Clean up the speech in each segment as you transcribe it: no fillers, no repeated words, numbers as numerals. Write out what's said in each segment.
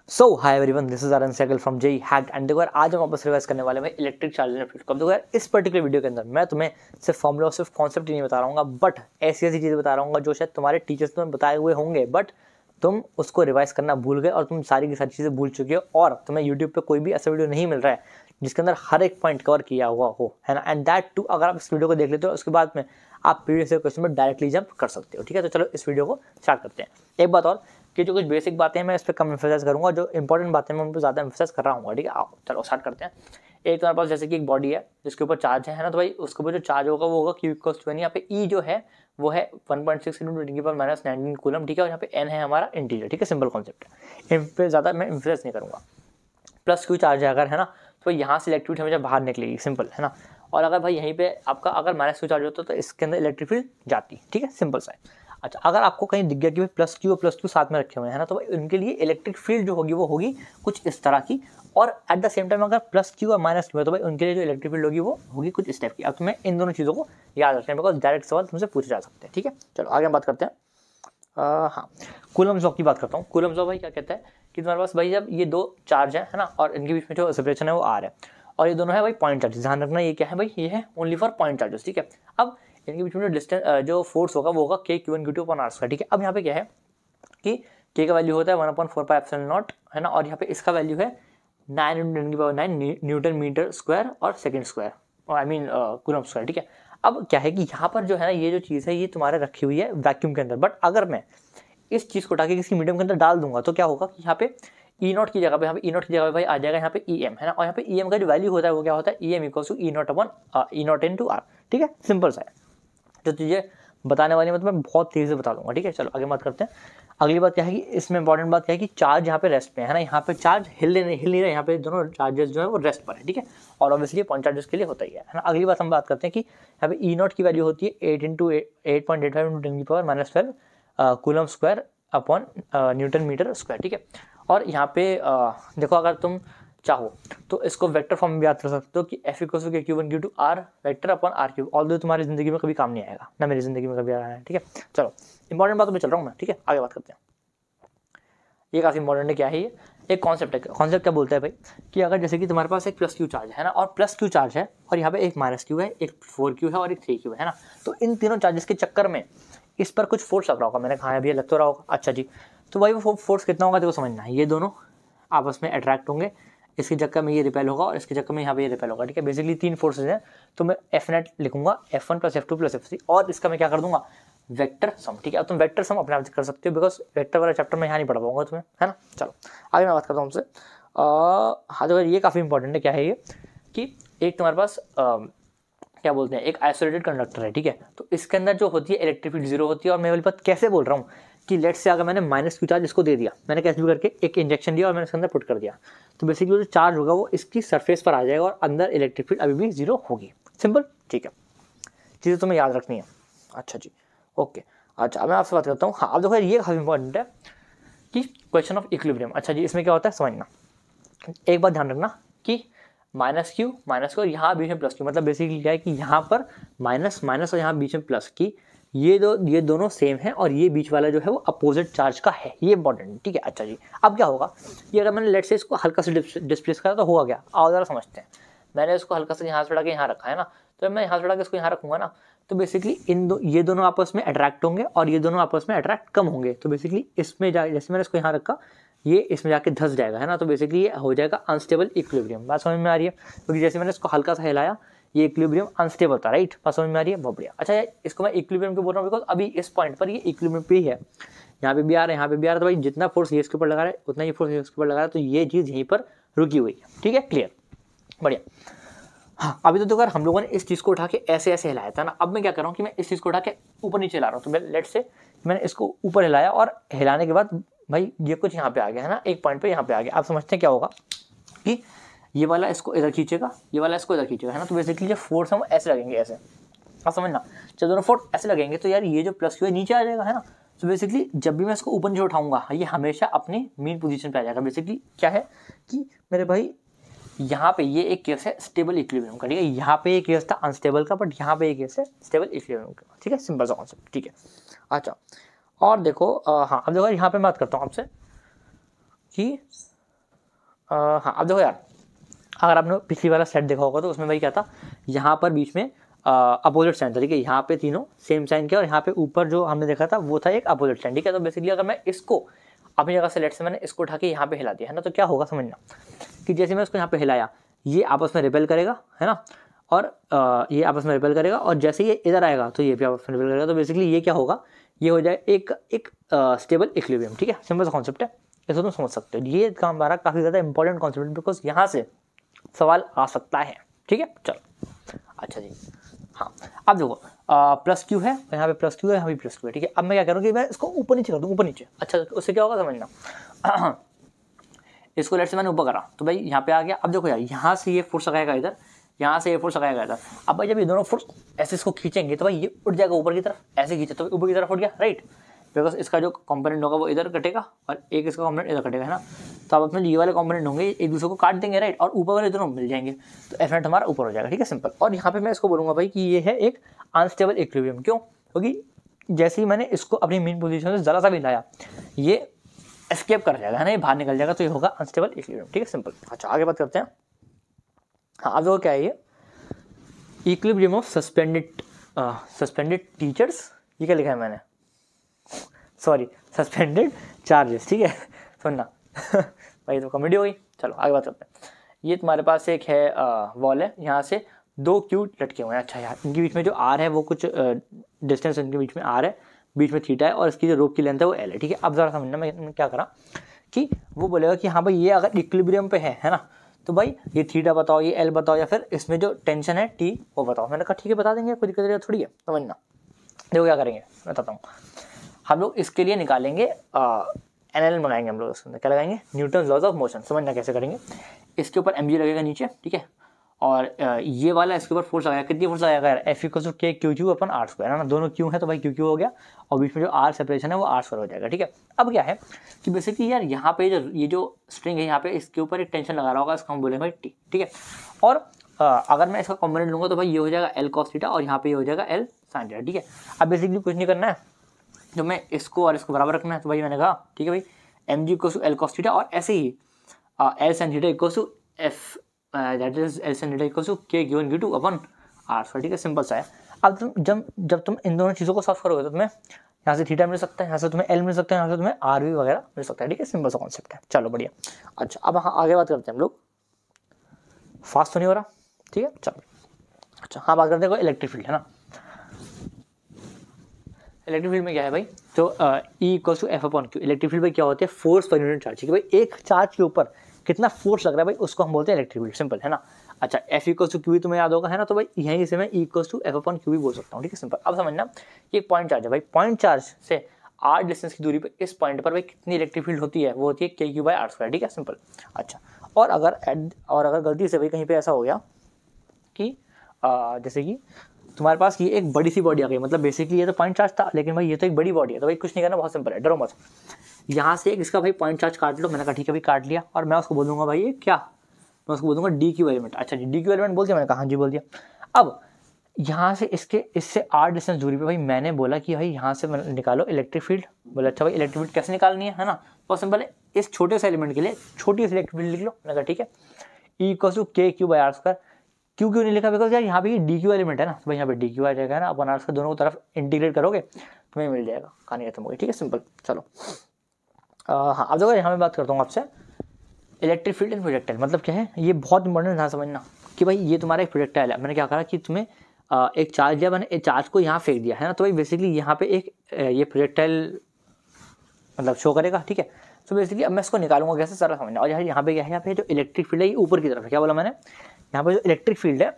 So hi everyone, this is Aaran Sehgal from JEE hacked and देखो यार, आज हम वापस रिवाइज करने वाले हैं इलेक्ट्रिक चार्जर एंड फ्लूइड। देखो यार, इस पर्टिकुलर वीडियो के अंदर मैं तुम्हें सिर्फ फॉर्मूला और सिर्फ कॉन्सेप्ट ही नहीं बता रहा हूँ, बट ऐसी ऐसी चीज़ें बता रहा हूँ जो शायद तुम्हारे टीचर्स तुम्हें बताए हुए होंगे, बट तुम उसको रिवाइज करना भूल गए और तुम सारी की सारी चीज़ें भूल चुके हो और तुम्हें यूट्यूब पे कोई भी ऐसा वीडियो नहीं मिल रहा है जिसके अंदर हर एक पॉइंट कवर किया हुआ हो, है ना। एंड दैट टू, अगर आप इस वीडियो को देख लेते हो उसके बाद में आप प्रीवियस क्वेश्चन में डायरेक्टली जंप कर सकते हो। ठीक है, तो चलो इस वीडियो को स्टार्ट करते हैं। एक बात और कि जो कुछ बेसिक बातें हैं मैं इस पर कम एम्फेसाइज करूंगा, जो इंपॉर्टेंट बातें मैं उन पर ज़्यादा एम्फेसाइज कर रहा हूँ। ठीक है, आओ चलो स्टार्ट करते हैं। एक तुम्हारे पास जैसे कि एक बॉडी है जिसके ऊपर चार्ज है ना, तो भाई उसके ऊपर जो चार्ज होगा वो होगा Q = N। यहाँ पे E जो है वो है 1.6 × 10⁻⁹ कूलम। ठीक है, और यहाँ पे N है हमारा इंटीजर। ठीक है, सिंपल कॉन्सेप्ट है, इन पे ज़्यादा मैं एम्फेसाइज नहीं करूँगा। प्लस Q चार्ज है अगर, है ना, तो यहाँ से इलेक्ट्रिक फील्ड हमेशा बाहर निकलेगी, सिंपल है ना। और अगर भाई यहीं पे आपका अगर -Q चार्ज होता तो इसके अंदर इलेक्ट्रिक फील्ड जाती। ठीक है, सिंपल सा है। अच्छा, अगर आपको कहीं दिख गया कि भाई +Q और +Q साथ में रखे हुए हैं ना, तो भाई उनके लिए इलेक्ट्रिक फील्ड जो होगी वो होगी कुछ इस तरह की, और एट द सेम टाइम अगर +Q और -Q है तो भाई उनके लिए जो इलेक्ट्रिक फील्ड होगी वो होगी कुछ इस टाइप की। अब तुम्हें इन दोनों चीज़ों को याद रखना है, बिकॉज डायरेक्ट सवाल तुमसे पूछे जा सकते हैं। ठीक है, चलो आगे हम बात करते हैं। हाँ, कूलम्स लॉ की बात करता हूँ। कूलम्स लॉ भाई क्या कहता है कि तुम्हारे पास भाई जब ये दो चार्ज है ना, और इनके बीच में जो सेपरेशन है वो R है, और ये दोनों है भाई पॉइंट चार्जेस। ध्यान रखना ये क्या है भाई, ये है ओनली फॉर पॉइंट चार्जेस। ठीक है, अब इनके बीच में जो डिस्टेंस जो फोर्स होगा वो होगा K/Q1Q2/r²। ठीक है, अब यहाँ पे क्या है कि K का वैल्यू होता है 1/4πε0, है ना, और यहाँ पे इसका वैल्यू है 9 × 10⁹ न्यूटन मीटर स्क्वायर और सेकेंड स्क्वायर, और आई मीन कूलम स्क्वायर। ठीक है, अब क्या है कि यहाँ पर जो है ना ये जो चीज़ है ये तुम्हारे रखी हुई है वैक्यूम के अंदर, बट अगर मैं इस चीज़ को उठा के किसी मीडियम के अंदर डाल दूंगा तो क्या होगा कि यहाँ पे E0 की जगह पे, यहाँ पे E0 की जगह पे भाई आ जाएगा यहाँ पे EM, है ना, और यहाँ पे EM का जो वैल्यू होता है वो क्या होता है, EM = E0/E0 × R। ठीक है, सिंपल सा है। जो चीज़ें बताने वाली मैं तुम्हें बहुत तेज़ी से बता दूंगा। ठीक है, चलो आगे बात करते हैं। अगली बात क्या है कि इसमें इंपॉर्टेंट बात क्या है कि चार्ज यहाँ पे रेस्ट पे है ना, यहाँ पे चार्ज हिल नहीं रहे, यहाँ पे दोनों चार्जेस जो है वो रेस्ट पर है। ठीक है, और ऑब्वियसली पॉइंट चार्जेस के लिए होता ही है ना। अगली बात हम बात करते हैं कि यहाँ पे E0 की वैल्यू होती है 8 × 8.85 × 10⁻12 coulomb square upon newton metre square. ठीक है, और यहाँ पे देखो, अगर तुम चाहो तो इसको वेक्टर फॉर्म में याद कर सकते हो कि F = K/Q1Q2R vector upon R3। Although तुम्हारी जिंदगी में कभी काम नहीं आएगा, ना मेरी जिंदगी में कभी आया है। ठीक है, चलो इंपॉर्टेंट बातों पे चल रहा हूँ मैं। ठीक है, आगे बात करते हैं। ये काफ़ी इंपॉर्टेंट है। क्या है ये, एक कॉन्सेप्ट है। कॉन्सेप्ट क्या बोलता है भाई कि अगर जैसे कि तुम्हारे पास एक +Q चार्ज है ना, और +Q चार्ज है, और यहाँ पे एक -Q है, एक 4Q है और एक 3Q है ना, तो इन तीनों चार्जेस के चक्कर में इस पर कुछ फोर्स लग रहा होगा। मैंने कहा है अभी लग तो रहा होगा। अच्छा जी, तो भाई वो फोर्स कितना होगा देखो समझना है। ये दोनों आपस में अट्रैक्ट होंगे, इसके चक्कर में ये रिपेल होगा और इसके चक्कर में यहाँ पे ये रिपेल होगा। ठीक है, बेसिकली तीन फोर्सेज हैं, तो मैं F नेट लिखूंगा F1 + F2 + F3, और इसका मैं क्या कर दूंगा, वेक्टर सम। ठीक है, अब तुम वेक्टर सम अपने आप कर सकते हो, बिकॉज वेक्टर वाला चैप्टर में यहाँ नहीं पढ़ा पाऊंगा तुम्हें, है ना। चलो आगे मैं बात करता हूँ हमसे। हाँ, तो ये काफ़ी इंपॉर्टेंट है। क्या है ये कि एक तुम्हारे पास क्या बोलते हैं, एक आइसोलेटेड कंडक्टर है। ठीक है, तो इसके अंदर जो होती है इलेक्ट्रिक फील्ड 0 होती है। और मैं वाली बात कैसे बोल रहा हूँ कि लेट्स से अगर मैंने -Q चार्ज इसको दे दिया, मैंने कैसे भी करके एक इंजेक्शन दिया और मैंने इसके अंदर पुट कर दिया, तो बेसिकली जो चार्ज होगा वो इसकी सरफेस पर आ जाएगा और अंदर इलेक्ट्रिक फील्ड अभी भी 0 होगी। सिंपल, ठीक है, चीज़ें तुम्हें याद रखनी है। अच्छा जी, ओके। अच्छा, मैं आपसे बात करता हूँ। हाँ, अब देखो ये काफ़ी इंपॉर्टेंट है कि क्वेश्चन ऑफ इक्विलिब्रियम। अच्छा जी, इसमें क्या होता है समझना। एक बात ध्यान रखना कि -Q यहाँ बीच में +Q, मतलब बेसिकली क्या है कि यहाँ पर माइनस और यहाँ बीच में प्लस की ये दोनों सेम है, और ये बीच वाला जो है वो अपोजिट चार्ज का है। ये इंपॉर्टेंट है। ठीक है, अच्छा जी, अब क्या होगा कि अगर मैंने लेट से इसको हल्का से डिस्प्लेस करा तो होगा क्या, आओ जरा समझते हैं। मैंने इसको हल्का से यहाँ से उड़ा के यहाँ रखा है ना, तो मैं यहाँ से उड़ा के इसको यहाँ रखूँगा ना, तो बेसिकली ये दोनों आपस में अट्रैक्ट होंगे और ये दोनों आपस में अट्रैक्ट कम होंगे। तो बेसिकली इसमें जैसे मैंने इसको यहाँ रखा, ये इसमें जाके धंस जाएगा, है ना, तो बेसिकली ये हो जाएगा अनस्टेबल इक्विलिब्रियम। बात समझ में आ रही है, क्योंकि जैसे मैंने इसको हल्का सा हिलाया ये इक्विलिब्रियम अनस्टेबल था, राइट। बात समझ में आ रही है, बहुत बढ़िया। अच्छा, इसको मैं इक्विलिब्रियम क्यों बोल रहा हूँ, बिकॉज अभी इस पॉइंट पर ये इक्विलिब्रियम पे ही है, यहाँ पे भी आ रहा है, यहाँ पे भी आ रहा है, तो भाई जितना फोर्स ये इसके ऊपर लगा रहा है उतना ही फोर्स ये इसके ऊपर लगा रहा है, तो ये चीज़ यहीं पर रुकी हुई है। ठीक है, क्लियर, बढ़िया। हाँ, अभी तो देखो यार, हम लोगों ने इस चीज़ को उठा के ऐसे हिलाया था ना, अब मैं क्या कर रहा हूँ कि मैं इस चीज़ को उठा के ऊपर नीचे ला रहा हूँ। तो मैं लेट से मैंने इसको ऊपर हिलाया और हिलाने के बाद भाई ये कुछ यहाँ पे आ गया, है ना, एक पॉइंट पे यहाँ पे आ गया। आप समझते हैं क्या होगा कि ये वाला इसको इधर खींचेगा, ये वाला इसको इधर खींचेगा, है ना, तो बेसिकली जो फोर्स हम ऐसे लगेंगे, ऐसे। आप समझना, जब दोनों फोर्स ऐसे लगेंगे तो यार ये जो +Q है नीचे आ जाएगा, है ना। तो बेसिकली जब भी मैं इसको ऊपर नीचे उठाऊंगा ये हमेशा अपनी मेन पोजीशन पे आ जाएगा। बेसिकली क्या है कि मेरे भाई यहाँ पे ये एक केस है स्टेबल इक्विलिब्रियम का। ठीक है, यहाँ पे एक केस था अनस्टेबल का, बट यहाँ पे एक केस है स्टेबल इक्विलिब्रियम का। ठीक है, सिंपल सा कॉन्सेप्ट। ठीक है, अच्छा, और देखो हाँ, अब देखो यहाँ पे बात करता हूँ आपसे कि हाँ अब देखो यार, अगर आपने पिछली वाला सेट देखा होगा तो उसमें भाई क्या था, यहाँ पर बीच में अपोजिट साइन था, ठीक है, यहाँ पे तीनों सेम साइन के और यहाँ पे ऊपर जो हमने देखा था वो था एक अपोजिट साइन, ठीक है। तो बेसिकली अगर मैं इसको अपनी जगह से, लेट से मैंने इसको उठा के यहाँ पे हिला दिया है ना, तो क्या होगा समझना कि जैसे मैं इसको यहाँ पे हिलाया, ये आपस में रिपेल करेगा, है ना, और ये आपस में रिपेल करेगा, और जैसे ये इधर आएगा तो ये भी आपस में रिपेल करेगा। तो बेसिकली ये क्या होगा, ये हो जाए एक स्टेबल इक्विलिब्रियम, ठीक है। सिंपल सा कॉन्सेप्ट है, इसको तुम समझ सकते हो। ये काम हमारा काफ़ी ज़्यादा इंपॉर्टेंट कॉन्सेप्ट, बिकॉज यहाँ से सवाल आ सकता है, ठीक है। चलो अच्छा जी, हाँ अब देखो प्लस क्यू है, यहाँ पे प्लस क्यू है, यहाँ भी प्लस क्यू है, ठीक है। अब मैं क्या करूँ कि मैं इसको ऊपर नीचे कर दूँ, ऊपर नीचे। अच्छा उससे क्या होगा समझना, इसको लेट से मैंने ऊपर करा तो भाई यहाँ पे आ गया। अब देखो यार, यहाँ से ये फोर्स लगाएगा इधर, यहाँ से ये फोर्स लगाएगा इधर। अब भाई जब ये दोनों फोर्स ऐसे इसको खींचेंगे तो भाई ये उठ जाएगा ऊपर की तरफ, ऐसे खींचे तो ऊपर की तरफ उठ गया, राइट, बिकॉज इसका जो कंपोनेंट होगा वो इधर कटेगा और एक इसका कंपोनेंट इधर कटेगा, है ना। तो अब अपने ये वाले कंपोनेंट होंगे एक दूसरे को काट देंगे, राइट, और ऊपर वाले दोनों मिल जाएंगे, तो एफ नेट हमारा ऊपर हो जाएगा, ठीक है, सिंपल। और यहाँ पे मैं इसको बोलूँगा भाई कि ये है एक अनस्टेबल इक्विलिब्रियम। क्यों? क्योंकि जैसे ही मैंने इसको अपनी मेन पोजीशन से ज़रा सा भी लाया, ये एस्केप कर जाएगा, है ना, ये बाहर निकल जाएगा, तो ये होगा अनस्टेबल इक्विलिब्रियम, ठीक है, सिंपल। अच्छा आगे बात करते हैं। हाँ अब देखो क्या है ये, इक्विलिब्रियम ऑफ सस्पेंडेड टीचर्स, ये क्या लिखा है मैंने, सॉरी सस्पेंडेड चार्जेस, ठीक है, सुनना भाई तो कॉमेडी हो गई। चलो आगे बात करते हैं। ये तुम्हारे पास एक है वॉल है, यहाँ से दो क्यू लटके हुए हैं। अच्छा यार, इनके बीच में जो आर है वो कुछ डिस्टेंस इनके बीच में आर है, बीच में थीटा है, और इसकी जो रोप की लेंथ है वो एल है, ठीक है। अब जरा समझना मैं क्या करा कि वो बोलेगा कि हाँ भाई ये अगर इक्विलिब्रियम पे है ना, तो भाई ये थीटा बताओ, ये एल बताओ, या फिर इसमें जो टेंशन है टी वो बताओ। मैंने कहा ठीक है बता देंगे, कोई दिक्कत थोड़ी है, समझना। देखो क्या करेंगे मैं बताता हूँ। हम लोग इसके लिए निकालेंगे एनएलएम लगाएंगे हम लोग, उसके अंदर क्या लगाएंगे, न्यूटन लॉज ऑफ मोशन। समझना कैसे करेंगे। इसके ऊपर एमजी लगेगा नीचे, ठीक है, और ये वाला इसके ऊपर फोर्स लगाएगा। कितनी फोर्स लगाएगा यार, F equal to K Q Q upon R square, है ना, दोनों क्यू है तो भाई क्यू क्यू हो गया, और बीच में जो आर सेपरेशन है वो आर स्क्वायर हो जाएगा, ठीक है। अब क्या है कि बेसिकली यार यहाँ पे ये जो स्ट्रिंग है यहाँ पे इसके ऊपर एक टेंशन लगा रहा होगा, इसको हम बोलेंगे टी, ठीक है। और अगर मैं इसका कॉम्पोनेंट लूंगा तो भाई ये हो जाएगा एल कॉस थीटा, और यहाँ पे ये हो जाएगा एल साइन थीटा, ठीक है। अब बेसिकली कुछ नहीं करना है, जो मैं इसको और इसको बराबर रखना है, तो भाई मैंने कहा ठीक है भाई, M G equal to L cos theta, और ऐसे ही L sine theta equal to F that is L sine theta equal to K given Q two upon R square, ठीक है, सिंपल सा है। अब तुम जब तुम इन दोनों चीज़ों को सॉल्व करोगे तो तुम्हें यहाँ से थीटा मिल सकता है, यहाँ से तुम्हें एल मिल सकता है, यहाँ से तुम्हें आर भी वगैरह मिल सकता है, ठीक है, सिंपल सा कॉन्सेप्ट है। चलो बढ़िया। अच्छा अब हाँ आगे बात करते हैं हम लोग, फास्ट तो नहीं हो रहा, ठीक है, चलो। अच्छा हाँ बात करते हैं इलेक्ट्रिक फील्ड, है ना। इलेक्ट्रिक फील्ड में क्या है भाई, तो E equals to F upon Q. Electric field में क्या होती है, फोर्स पर यूनिट चार्ज, ठीक है भाई, एक चार्ज के ऊपर कितना फोर्स लग रहा है भाई उसको हम बोलते हैं इलेक्ट्रिक फील्ड, सिंपल, है ना। अच्छा एफ इक्वल्स टू क्यू भी तुम्हें याद होगा, है ना, तो भाई यहीं से मैं E equals to F upon Q भी बोल सकता हूँ, ठीक है, सिंपल। अब समझना ये एक पॉइंट चार्ज है भाई, पॉइंट चार्ज से आर डिस्टेंस की दूरी पर इस पॉइंट पर भाई कितनी इलेक्ट्रिक फील्ड होती है, वो होती है के क्यू बाई आर स्क्वायर, ठीक है, सिंपल। अच्छा और अगर गलती से भाई कहीं पे ऐसा हो गया कि जैसे कि तुम्हारे पास ये एक बड़ी सी बॉडी आ गई, मतलब बेसिकली ये तो पॉइंट चार्ज था, लेकिन भाई ये तो एक बड़ी बॉडी है, तो भाई कुछ नहीं करना, बहुत सिंपल है, डरो मत। यहाँ से एक इसका भाई पॉइंट चार्ज काट लो, मैंने कहा ठीक है भाई काट लिया, और मैं उसको बोलूँगा भाई ये क्या, मैं उसको बोलूँगा डी क्यू एलिमेंट। अच्छा जी डी क्यू एलिमेंट बोल दिया, मैंने कहा हाँ जी बोल दिया। अब यहाँ से इससे आर डिस्टेंस दूरी पे भाई मैंने बोला कि भाई यहाँ से निकालो इलेक्ट्रिक फील्ड। बोला अच्छा भाई इलेक्ट्रिक फील्ड कैसे निकालनी है ना, बहुत सिंपल है, इस छोटे से एलिमेंट के लिए छोटी सी इलेक्ट्रिक फील्ड लिख लो। मैंने कहा ठीक है, E equal to K Q by R square. क्यों नहीं लिखा, बिकॉज यार यहाँ पे डी क्यू एलिमेंट है ना, तो भाई यहाँ पे डी क्यू आ जाएगा ना, अपन आर स्क्वायर दोनों तरफ इंटीग्रेट करोगे तुम्हें मिल जाएगा, कहानी खत्म हो गई, ठीक है, सिंपल। चलो हाँ अब देखो यहाँ मैं बात करता हूँ आपसे इलेक्ट्रिक फील्ड एंड प्रोजेक्टाइल, मतलब क्या है, ये बहुत इंपॉर्टेंट है समझना कि भाई ये तुम्हारा एक प्रोजेक्टाइल है। मैंने क्या कहा कि तुम्हें एक चार्ज दिया, मैंने एक चार्ज को यहाँ फेंक दिया, है ना, तो भाई बेसिकली यहाँ पे एक ये प्रोजेक्टाइल मतलब शो करेगा, ठीक है। तो बेसिकली अब मैं इसको निकालूंगा कैसे, सारा समझना। और यहाँ पे क्या है, यहाँ पे जो इलेक्ट्रिक फील्ड है ये ऊपर की तरफ है, क्या बोला मैंने, यहाँ पे जो इलेक्ट्रिक फील्ड है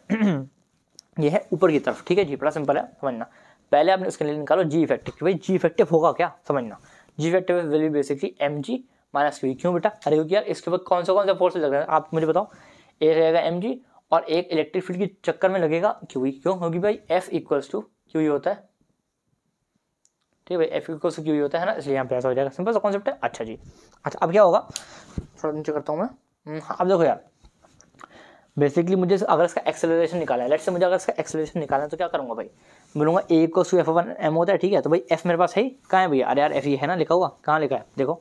ये है ऊपर की तरफ, ठीक है जी, बड़ा सिंपल है समझना। पहले आपने उसके लिए निकालो जी इफेक्टिव, भाई जी इफेक्टिव होगा क्या, समझना। G effective will be basically M G minus Q. क्यों बेटा, अरे क्योंकि यार इसके ऊपर कौन सा फोर्स लग रहा है आप मुझे बताओ। एक रहेगा एम जी और एक इलेक्ट्रिक फील्ड के चक्कर में लगेगा क्यू। क्यों, क्योंकि भाई एफ इक्वल्स टू क्यू ही होता है, ठीक है भाई, एफ इक्वल्स टू क्यू ही होता है ना, इसलिए यहाँ पे ऐसा हो जाएगा, सिंपल सा कॉन्सेप्ट है। अच्छा जी, अच्छा अब क्या होगा, थोड़ा नीचे करता हूँ मैं। हाँ अब देखो यार बेसिकली मुझे अगर इसका एक्सेलरेशन निकालना है, लेट्स से मुझे अगर इसका एक्सेलरेशन निकालना है तो क्या करूँगा भाई, बोलूँगा A equals to F upon M होता है, ठीक है। तो भाई एफ मेरे पास है, कहाँ है भैया, अरे यार एफ ये है ना लिखा हुआ, कहाँ लिखा है देखो,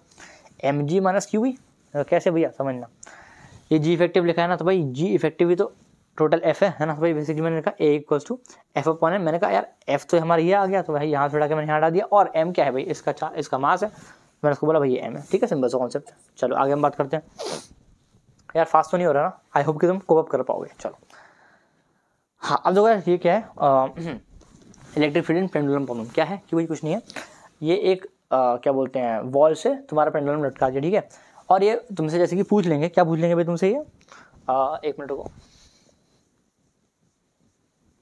एम जी माइनस क्यू भी, कैसे भैया समझना। ये जी इफेक्टिव लिखा है ना, तो भाई जी इफेक्टिव भी तो टोटल एफ है ना। तो भाई बेसिकली मैंने लिखा A equals to F upon M. मैंने कहा यार एफ तो हमारा ये आ गया, तो भाई यहाँ से उठा के मैंने यहाँ हटा दिया, और एम क्या है भाई, इसका मास है। मैंने उसको बोला भाई ये एम है, ठीक है, सिंपल सा कॉन्सेप्ट। चलो आगे हम बात करते हैं। यार फास्ट तो नहीं हो रहा ना, आई होप कि तुम कोप अप कर पाओगे। चलो हाँ, अब देखो यार ये क्या है, इलेक्ट्रिक फील्ड इन पेंडुलम प्रॉब्लम क्या है कि भाई कुछ नहीं है, ये एक क्या बोलते हैं वॉल से तुम्हारा पेंडुलम लटका दिया, ठीक है। और ये तुमसे जैसे कि पूछ लेंगे, क्या पूछ लेंगे भाई तुमसे, ये 1 मिनट रुको।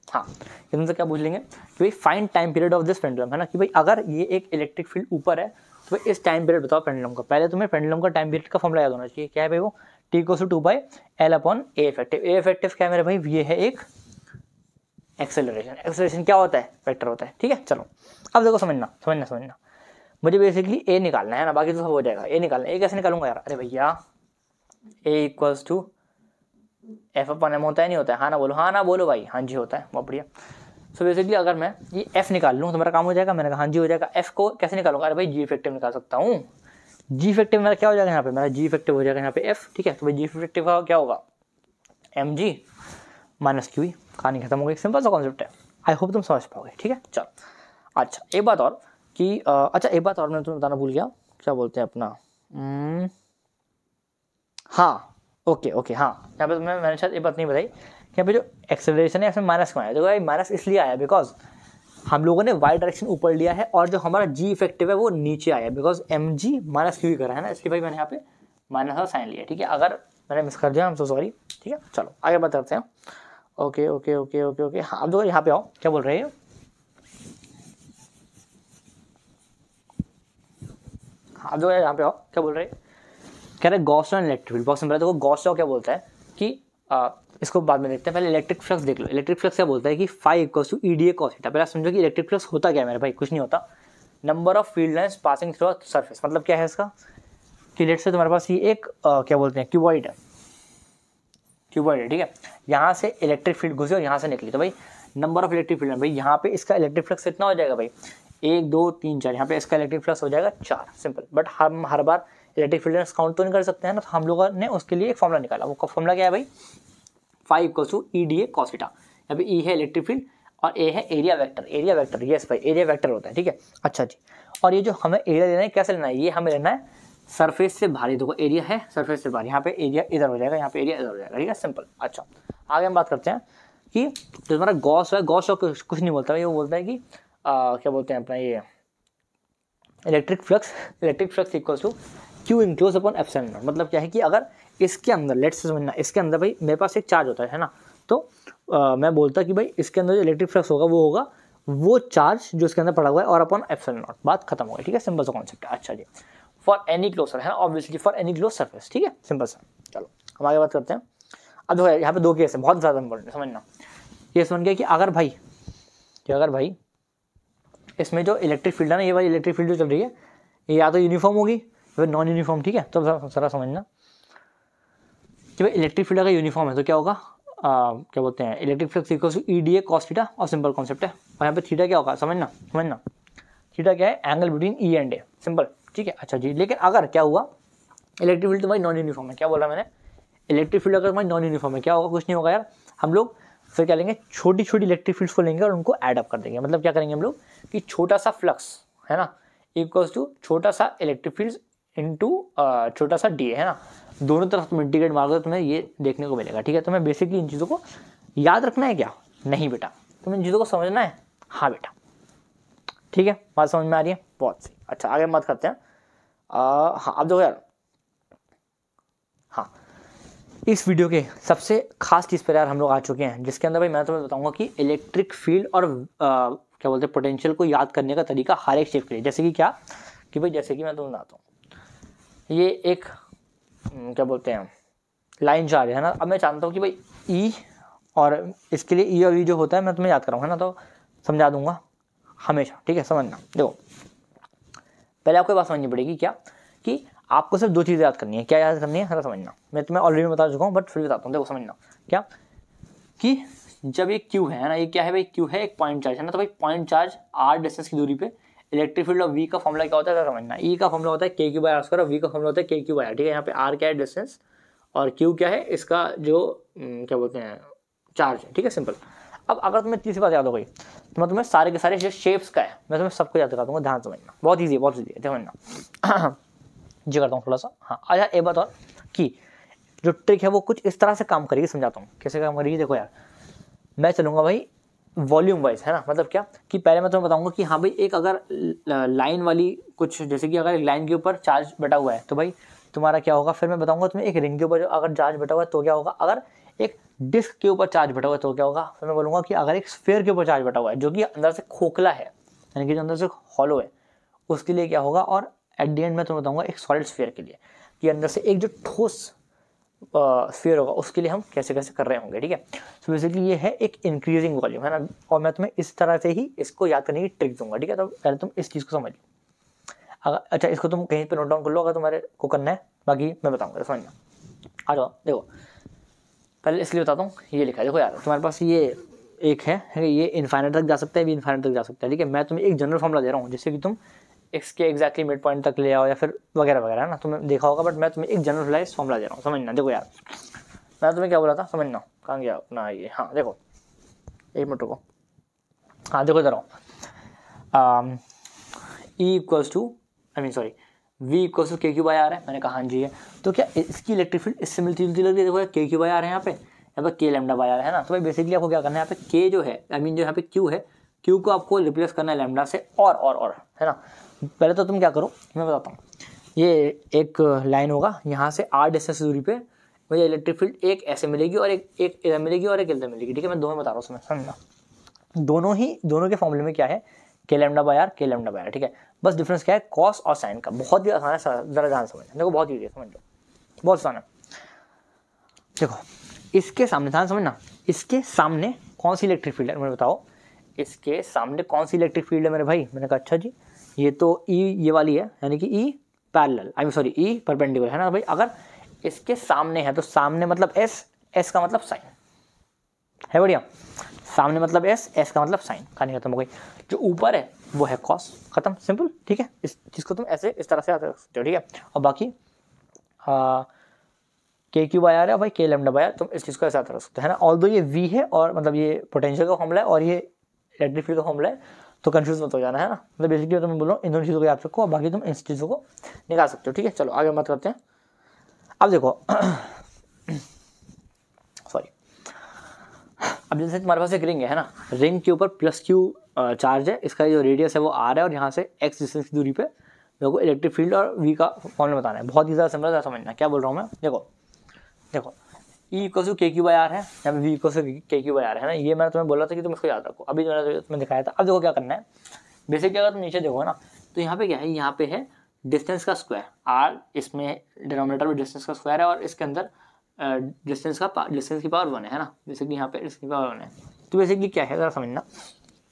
हाँ, ये तुमसे क्या पूछ लेंगे कि भाई find time period of this pendulum, है ना, कि भाई अगर ये एक इलेक्ट्रिक फील्ड ऊपर है तो भाई इस टाइम पीरियड बताओ पेंडुलम का। पहले तुम्हें पेंडुलम का टाइम पीरियड का फॉर्मूला याद होना चाहिए, क्या है भाई वो, T equals to 2/L upon A effective. A effective क्या है मेरे भाई, ये है एक एक्सेलरेशन। एक्सेलरेशन क्या होता है, वेक्टर होता है, ठीक है। चलो अब देखो समझना, मुझे बेसिकली ए निकालना है ना, बाकी तो सब हो जाएगा। ए निकालना, ए कैसे निकालूंगा यार, अरे भैया A equals to F upon M होता है, नहीं होता है, हाँ ना बोलो, हाँ ना बोलो भाई, हाँ जी होता है, बहुत बढ़िया। सो बेसिकली अगर मैं ये एफ निकाल लूँ तो मेरा काम हो जाएगा। मैंने कहा हाँ जी हो जाएगा। एफ को कैसे निकालूंगा, अरे भाई जी इफेक्टिव निकाल सकता हूँ। जी इफेक्टिव मेरा क्या हो जाएगा यहाँ पे, मेरा जी इफेक्टिव हो जाएगा यहाँ पे एफ, ठीक है। तो भाई जी इफेक्टिव का क्या होगा, M G minus Q E, कहानी खत्म हो गई, सिंपल सा कॉन्सेप्ट है। आई होप तुम समझ पाओगे, ठीक है। चलो अच्छा एक बात और कि एक बात और मैं तुम्हें बताना भूल गया, क्या बोलते हैं अपना, हाँ ओके हाँ, यहाँ पे मैंने शायद ये बात नहीं बताई कि यहाँ पे जो एक्सेलरेशन है इसमें माइनस क्यों आया। देखो भाई माइनस इसलिए आया बिकॉज हम लोगों ने वाई डायरेक्शन ऊपर लिया है और जो हमारा जी इफेक्टिव है वो नीचे आया, because M G minus Q करा है ना, इसलिए भाई मैंने यहाँ पे माइनस का साइन लिया, ठीक है। अगर मैंने मिस कर दिया आई एम सो सॉरी, ठीक है। चलो आगे बात करते हैं। ओके हाँ, अब देखो यहाँ पे आओ, क्या बोल रहे हैं, हाँ अब देखो यहाँ पे आओ, क्या बोल रहे हैं, कह रहे गॉस लॉ इलेक्ट्रिक फील्ड। बहुत सिंपल है, देखो गॉस लॉ क्या बोलता है कि इसको बाद में देखते हैं, पहले इलेक्ट्रिक फ्लक्स देख लो। इलेक्ट्रिक फ्लक्स क्या बोलता है कि phi equals to EDA cos theta. पहले समझो कि इलेक्ट्रिक फ्लक्स होता क्या है मेरे भाई, कुछ नहीं होता, number of field lines passing through surface. मतलब क्या है इसका कि लेट से तुम्हारे पास ये एक क्या बोलते हैं क्यूबॉइड है, ठीक है। यहाँ से इलेक्ट्रिक फील्ड घुसी और यहाँ से निकली, तो भाई नंबर ऑफ इलेक्ट्रिक फील्ड भाई यहाँ पे इसका इलेक्ट्रिक फ्लक्स कितना हो जाएगा भाई, 1 2 3 4, यहाँ पे इसका इलेक्ट्रिक फ्लक्स हो जाएगा 4, सिंपल। बट हम हर बार इलेक्ट्रिक फील्ड काउंट तो नहीं कर सकते हैं ना, तो हम लोगों ने उसके लिए एक फॉर्मूला निकाला। वो फॉर्मूला क्या है भाई, phi equals to E D A cos theta. यहाँ पे ई है इलेक्ट्रिक फील्ड और ए है एरिया वेक्टर, यस भाई एरिया वेक्टर होता है, ठीक है। अच्छा जी, और ये जो हमें एरिया लेना है कैसे लेना है, ये हमें लेना है सरफेस से बाहर। देखो एरिया है सरफेस से बाहर, यहाँ पे एरिया इधर हो जाएगा, यहाँ पे एरिया इधर हो जाएगा, ठीक है, सिंपल। अच्छा आगे हम बात करते हैं कि जो हमारा गॉस है, गॉस कुछ नहीं बोलता है, वो बोलता है कि क्या बोलते हैं अपना ये electric flux equals to Q enclose upon epsilon naught. मतलब क्या है कि अगर इसके अंदर लेट्स से समझना, इसके अंदर भाई मेरे पास एक चार्ज होता है ना, तो मैं बोलता कि भाई इसके अंदर जो इलेक्ट्रिक फ्लक्स होगा वो होगा वो चार्ज जो इसके अंदर पड़ा हुआ है और अपॉन एप्सिलॉन नॉट, बात खत्म हो गई, ठीक है, सिंपल सा कॉन्सेप्ट है। अच्छा जी, फॉर एनी क्लोजर है obviously, for any close surface, ठीक है, सिंपल सा। चलो हम आगे बात करते हैं। अब देखो यहाँ पे 2 केस है, बहुत ज़्यादा इंपॉर्टेंट समझना। केस बन गया कि अगर भाई इसमें जो इलेक्ट्रिक फील्ड है ना, ये वाली इलेक्ट्रिक फील्ड जो चल रही है ये या तो यूनिफॉर्म होगी या फिर नॉन यूनिफॉर्म, ठीक है। तो जरा समझना कि भाई इलेक्ट्रिक फील्ड अगर यूनिफॉर्म है तो क्या होगा, क्या बोलते हैं electric flux equals to E D A cos theta, और सिंपल कॉन्सेप्ट है। और यहाँ पे थीटा क्या होगा, समझना थीटा क्या है, angle between E and A, simple, ठीक है। अच्छा जी, लेकिन अगर क्या हुआ इलेक्ट्रिक फील्ड तुम्हारी नॉन यूनिफॉर्म है, क्या बोला मैंने, इलेक्ट्रिक फील्ड अगर तुम्हारी नॉन यूनिफॉर्म है क्या होगा, कुछ नहीं होगा यार, हम लोग फिर क्या लेंगे, छोटी इलेक्ट्रिक फील्ड्स को लेंगे और उनको ऐड अप कर देंगे। मतलब क्या करेंगे हम लोग कि छोटा सा फ्लक्स है ना इक्वल्स टू छोटा सा इलेक्ट्रिक फील्ड इनटू छोटा सा डी है ना, दोनों तरफ तुम इंटीग्रेट मारोगे तुम्हें ये देखने को मिलेगा, ठीक है। तुम्हें बेसिकली इन चीज़ों को याद रखना है क्या, नहीं बेटा, तुम्हें इन चीज़ों को समझना है, हाँ बेटा, ठीक है, बात समझ में आ रही है, बहुत सही। अच्छा आगे बात करते हैं। हाँ अब देखो यार, हाँ इस वीडियो के सबसे खास चीज़ पर यार हम लोग आ चुके हैं, जिसके अंदर भाई मैं तुम्हें बताऊंगा कि इलेक्ट्रिक फील्ड और क्या बोलते हैं पोटेंशियल को याद करने का तरीका हर एक चीज़ के लिए। जैसे कि क्या कि भाई जैसे कि मैं तुम्हें बताता हूँ, ये एक क्या बोलते हैं लाइन चार्ज है ना। अब मैं जानता हूँ कि भाई ई और इसके लिए ई और ई जो होता है मैं तुम्हें याद कराऊंगा ना, तो समझा दूंगा हमेशा, ठीक है। समझना, देखो पहले आपको बात समझनी पड़ेगी क्या कि आपको सिर्फ 2 चीज़ें याद करनी है। क्या याद करनी है, समझना, मैं तुम्हें ऑलरेडी बता चुका हूँ बट फिर बताता हूँ। देखो समझना क्या कि जब ये क्यू है ना, ये क्या है भाई, क्यू है एक पॉइंट चार्ज है ना, तो भाई पॉइंट चार्ज r डिस्टेंस की दूरी पे इलेक्ट्रिक फील्ड ऑफ v का फॉर्मूला क्या होता है समझना। e का फॉर्मूला होता है k Q by R square और v का फॉर्मूला होता है k क्यू बाई आर, ठीक है। यहाँ पे r क्या है डिस्टेंस और क्यू क्या है, इसका जो क्या बोलते हैं चार्ज है, ठीक है सिंपल। अब अगर तुम्हें तीसरी बात याद हो गई तो मैं तुम्हें सारे के सारे जो शेप्स का है मैं तुम्हें सबको याद करा दूंगा, ध्यान समझना, बहुत ईजी है, बहुत ईजी है, समझना। जी करता हूँ थोड़ा सा। हाँ अच्छा एक बात और कि जो ट्रिक है वो कुछ इस तरह से काम करेगी, समझाता हूँ कैसे काम करेगी। देखो यार मैं चलूँगा भाई वॉल्यूम वाइज, है ना, मतलब क्या कि पहले मैं तुम्हें बताऊंगा कि हाँ भाई एक अगर लाइन वाली कुछ, जैसे कि अगर एक लाइन के ऊपर चार्ज बटा हुआ है तो भाई तुम्हारा क्या होगा, फिर मैं बताऊंगा तुम्हें एक रिंग के ऊपर अगर चार्ज बटा हुआ है तो क्या होगा, अगर एक डिस्क के ऊपर चार्ज बटा हुआ है तो क्या होगा, फिर मैं बोलूँगा कि अगर एक स्फीयर के ऊपर चार्ज बटा हुआ है जो कि अंदर से खोखला है, यानी कि जो अंदर से हॉलो है, उसके लिए क्या होगा। और एट द एंड मैं तुम्हें बताऊंगा एक सॉलिड स्फीयर के लिए कि अंदर से एक जो ठोस स्फीयर होगा उसके लिए हम कैसे कैसे कर रहे होंगे, ठीक है। तो बेसिकली ये है एक इंक्रीजिंग वॉल्यूम, है ना, और मैं तुम्हें इस तरह से ही इसको याद करने की ट्रिक दूंगा, ठीक है। तो पहले तुम इस चीज़ को समझ लो, अगर अच्छा इसको तुम कहीं पे नोट डाउन कर लो अगर तुम्हारे को करना है, बाकी मैं बताऊंगा, समझना। आ जाओ देखो पहले इसलिए बताता हूँ, ये लिखा है देखो यार तुम्हारे पास ये एक है ये इनफाइनाइट तक जा सकता है, भी इनफाइनाइट तक जा सकता है, ठीक है। मैं तुम्हें एक जनरल फॉर्मुला दे रहा हूँ जिससे कि तुम एक्स के एक्जैक्टली मिड पॉइंट तक ले आओ या फिर वगैरह वगैरह, है ना, तुमने देखा होगा, बट मैं तुम्हें एक जनरलाइज फॉर्मुला दे रहा हूँ, समझना। देखो यार मैं तुम्हें क्या बोला था, समझना, कहाँ गया अपना ये, हाँ देखो एक मिनट रुको, हाँ देखो इधर आओ, E equals to V equals to K Q by R है, मैंने कहा हाँ जी है। तो क्या इसकी इलेक्ट्रिक फील्ड इससे मिलती जुलती लग रही है, देखो के क्यू बाई आर है यहाँ पे के लैम्डा बाई आर है ना। तो भाई बेसिकली आपको क्या करना है, यहाँ पे के जो है जो यहाँ पे क्यू है, क्यू को आपको रिप्लेस करना है लैम्डा से, और है ना। पहले तो तुम क्या करो मैं बताता हूँ, ये एक लाइन होगा यहाँ से आर डिस्टेंस दूरी पे, मुझे इलेक्ट्रिक फील्ड एक ऐसे मिलेगी और एक इधर मिलेगी और एक इधर मिलेगी, ठीक है। मैं दोनों बता रहा हूँ समझना, दोनों के फॉर्मूले में क्या है के लैम्डा बाई आर, ठीक है। बस डिफरेंस क्या है कॉस और साइन का, बहुत ही आसान है, जरा ध्यान समझना, देखो बहुत ईजी है, समझ लो बहुत आसान है। देखो इसके सामने ध्यान समझना, इसके सामने कौन सी इलेक्ट्रिक फील्ड है मुझे बताओ, इसके सामने कौन सी इलेक्ट्रिक फील्ड है मेरे भाई। मैंने कहा अच्छा जी ये तो ई ये वाली है, यानी कि ई पैरेलल ई परपेंडिकुलर, है ना भाई। अगर इसके सामने है तो सामने मतलब एस का मतलब साइन है, बढ़िया, सामने मतलब एस का मतलब साइन, कहानी खत्म हो गई। जो ऊपर है वो है कॉस, खत्म, सिंपल, ठीक है। इस चीज़ को तुम ऐसे इस तरह से याद रख सकते हो, ठीक है। और बाकी के क्यू बाई आर है भाई के लैम्डा बाई आर, तुम इस चीज़ को ऐसा याद रख सकते हो, है ना। ऑल्दो ये वी है और मतलब ये पोटेंशियल का फॉर्मूला है और ये इलेक्ट्रिक फील्ड का फॉर्मूला है, तो कंफ्यूज मत हो जाना, है ना। मतलब बेसिकली तो मैं बोल रहा हूँ इन दोनों चीज़ों को याद रखो और बाकी तुम इन चीज़ों को निकाल सकते हो, ठीक है। चलो आगे बात करते हैं। अब देखो सॉरी, अब जैसे तुम्हारे पास एक रिंग है ना, रिंग के ऊपर प्लस क्यू चार्ज है, इसका जो रेडियस है वो आर है और यहाँ से एक्स डिस्टेंस की दूरी पे मेरे को इलेक्ट्रिक फील्ड और वी का फॉर्मूला बताना है। बहुत ही ज़्यादा सिंपल है, समझना क्या बोल रहा हूँ मैं। देखो ई equals to K Q by R है, यहाँ पे we equals to K Q by R है ना। ये मैंने तुम्हें बोला था कि तुम इसको याद रखो, अभी मैंने तुम्हें दिखाया था। अब देखो क्या करना है, बेसिकली अगर तुम नीचे देखो ना तो यहाँ पे क्या है, यहाँ पे है डिस्टेंस का स्क्वायर आर, इसमें डिनोमिनेटर में डिस्टेंस का स्क्वायर है और इसके अंदर डिस्टेंस की पावर 1 है ना। बेसिकली यहाँ पे डिस्टेंस की पावर 1 है। तो बेसिकली क्या है ज़रा समझना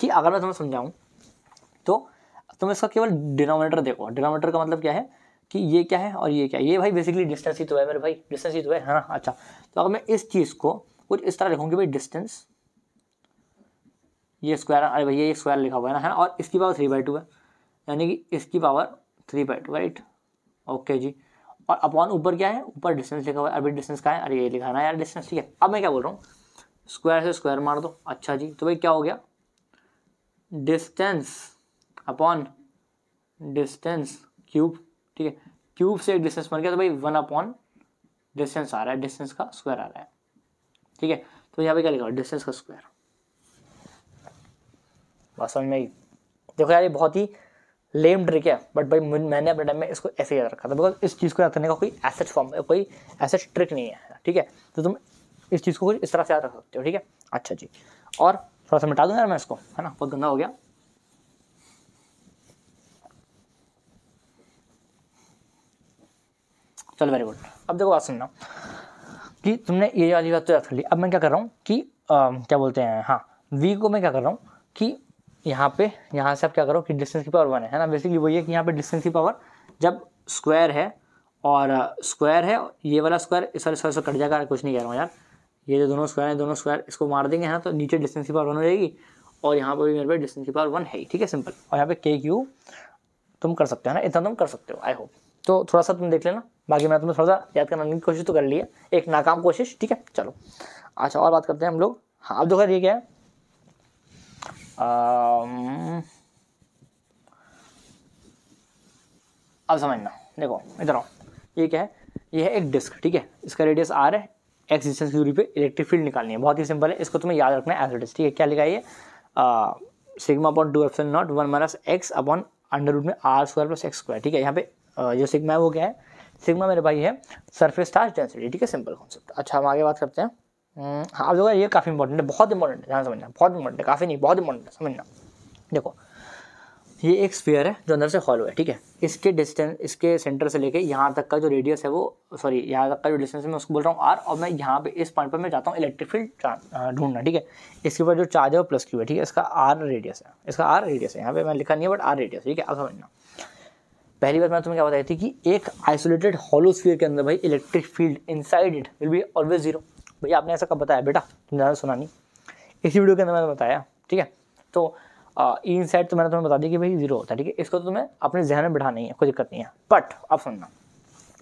कि अगर मैं तुम्हें समझाऊँ तो तुम इसका केवल डिनोमिनेटर देखो। डिनोमिनेटर का मतलब क्या है कि ये क्या है और ये क्या है, ये भाई बेसिकली डिस्टेंस ही तो है मेरे भाई, डिस्टेंस ही तो है ना। अच्छा तो अगर मैं इस चीज़ को कुछ इस तरह लिखूँगी भाई, डिस्टेंस ये स्क्वायर, अरे भैया ये स्क्वायर लिखा हुआ है ना, और इसकी पावर 3/2 है, यानी कि इसकी पावर 3/2, राइट, ओके जी। और अपॉन ऊपर क्या है, ऊपर डिस्टेंस लिखा हुआ है, अभी डिस्टेंस का है, अरे ये लिखा ना यार डिस्टेंस, ठीक है। अब मैं क्या बोल रहा हूँ, स्क्वायर से स्क्वायर मार दो, अच्छा जी। तो भाई क्या हो गया, डिस्टेंस अपॉन डिस्टेंस क्यूब, ठीक है। क्यूब से एक डिस्टेंस बन गया तो भाई 1 अपॉन डिस्टेंस आ रहा है, डिस्टेंस का स्क्वायर आ रहा है, ठीक है। तो यहाँ पे क्या लिखा हुआ, डिस्टेंस का स्क्वायर। बात समझ में आई। देखो यार ये बहुत ही लेम ट्रिक है, बट भाई मैंने अपने टाइम में इसको ऐसे याद रखा था, बिकॉज इस चीज़ को याद करने का कोई ऐसा फॉर्म कोई ऐसा ट्रिक नहीं है, ठीक है। तो तुम इस चीज़ को इस तरह से याद रख सकते हो, ठीक है। अच्छा जी, और थोड़ा सा मिटा दूँ यार मैं इसको, है ना, बहुत गंदा हो गया। चलो वेरी गुड। अब देखो बात सुनना कि तुमने ये वाली बात तो याद कर ली। अब मैं क्या कर रहा हूँ कि क्या बोलते हैं, हाँ वी को मैं क्या कर रहा हूँ कि यहाँ से आप क्या करो कि डिस्टेंस की पावर 1 है ना। बेसिकली वही है कि यहाँ पे डिस्टेंस की पावर जब स्क्वायर है और स्क्वायर है, ये वाला स्क्वायर इस वाले स्क्वायर से कट जाएगा, कुछ नहीं कह रहा हूँ यार, ये जो दोनों स्क्वायर है दोनों स्क्वायर इसको मार देंगे, है ना। तो नीचे डिस्टेंस की पावर 1 हो जाएगी और यहाँ पर भी मेरे पे डिस्टेंस की पावर 1 है ही, ठीक है, सिंपल। और यहाँ पे के क्यू तुम कर सकते हो ना, इतना तुम कर सकते हो, आई होप, तो थोड़ा सा तुम देख लेना, बाकी मैं तुम्हें थोड़ा सा याद करने की कोशिश तो कर ली है, एक नाकाम कोशिश, ठीक है। चलो अच्छा और बात करते हैं हम लोग। हाँ अब देखो ये क्या है, अब समझना, देखो इधर आओ, ये क्या है, ये है एक डिस्क, ठीक है, इसका रेडियस आर है, एक्स डिस्टेंस की दूरी पे इलेक्ट्रिक फील्ड निकालनी है, बहुत ही सिंपल है, इसको तुम्हें याद रखना है एज इट इज, ठीक है। क्या लिखा है ये, sigma upon 2 epsilon naught 1 minus X upon under root में R square plus X square, ठीक है। यहाँ पे जो सिग्मा है वो क्या है, सिग्मा मेरे भाई है सरफेस चार्ज डेंसिटी, ठीक है, सिंपल कॉन्सेप्ट। अच्छा हम आगे बात करते हैं। हाँ अब देखो ये काफ़ी इंपॉर्टेंट है, बहुत इंपॉर्टेंट है, ध्यान समझना, बहुत इंपॉर्टेंट है, काफ़ी नहीं बहुत इंपॉर्टेंट है, समझना। देखो ये एक स्फीयर है जो अंदर से हॉलो है, ठीक है, इसके डिस्टेंस, इसके सेंटर से लेके यहाँ तक का जो रेडियस है वो, सॉरी यहाँ तक का जो डिस्टेंस है मैं उसको बोल रहा हूँ आर, और मैं यहाँ पे इस पॉइंट पर मैं चाहता हूँ इलेक्ट्रिक फील्ड ढूंढना, ठीक है। इसके ऊपर जो चार्ज है वो प्लस क्यू है, ठीक है, इसका आर रेडियस है, इसका आर रेडियस है, यहाँ पे मैं लिखा नहीं है बट आर रेडियस, ठीक है। अब समझना, पहली बात मैं तुम्हें क्या बताई थी कि एक आइसोलेटेड हॉलो स्फीयर के अंदर भाई electric field inside it will be always zero. भैया आपने ऐसा कब बताया बेटा, तुमने ज़्यादा सुना नहीं, इसी वीडियो के अंदर मैंने बताया, ठीक है। तो इन साइड तो मैंने तुम्हें बता दी कि भाई जीरो होता है, ठीक है, इसको तो तुम्हें अपने जहन में बिठाना ही है, कोई दिक्कत नहीं है। बट अब सुनना,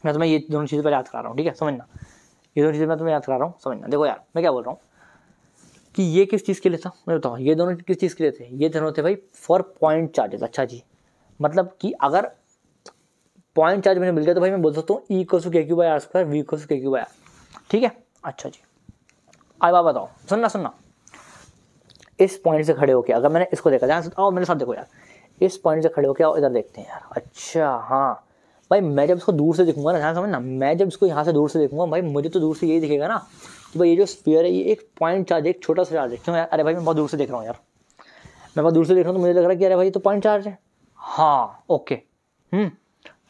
मैं तुम्हें ये दोनों चीज़ें पर याद करा रहा हूँ, ठीक है, समझना, ये दोनों चीज़ें मैं तुम्हें याद करा रहा हूँ, समझना। देखो यार मैं क्या बोल रहा हूँ कि ये किस चीज़ के लिए था, मैं बताऊँ, ये दोनों किस चीज़ के लिए थे, ये दोनों थे भाई फॉर पॉइंट चार्जेस। अच्छा जी, मतलब कि अगर पॉइंट चार्ज मुझे मिल गया तो भाई मैं बोल सकता हूँ E equals to K Q by R square, V equals to K Q by R, ठीक है। अच्छा जी अब आप बताओ, सुनना, इस पॉइंट से खड़े होके अगर मैंने इसको देखा, ध्यान से आओ मेरे साथ देखो यार, इस पॉइंट से खड़े होके आओ, इधर देखते हैं यार। अच्छा हाँ भाई, मैं जब इसको दूर से देखूंगा ना, ध्यान समझना, मैं जब इसको यहाँ से दूर से देखूंगा भाई, मुझे तो दूर से यही दिखेगा ना कि भाई ये जो स्फीयर है ये एक पॉइंट चार्ज है, एक छोटा सा चार्ज है। क्यों यार, अरे भाई मैं बहुत दूर से देख रहा हूँ यार, मैं बहुत दूर से देख रहा हूँ तो मुझे लग रहा है कि अरे भाई तो पॉइंट चार्ज है। हाँ ओके,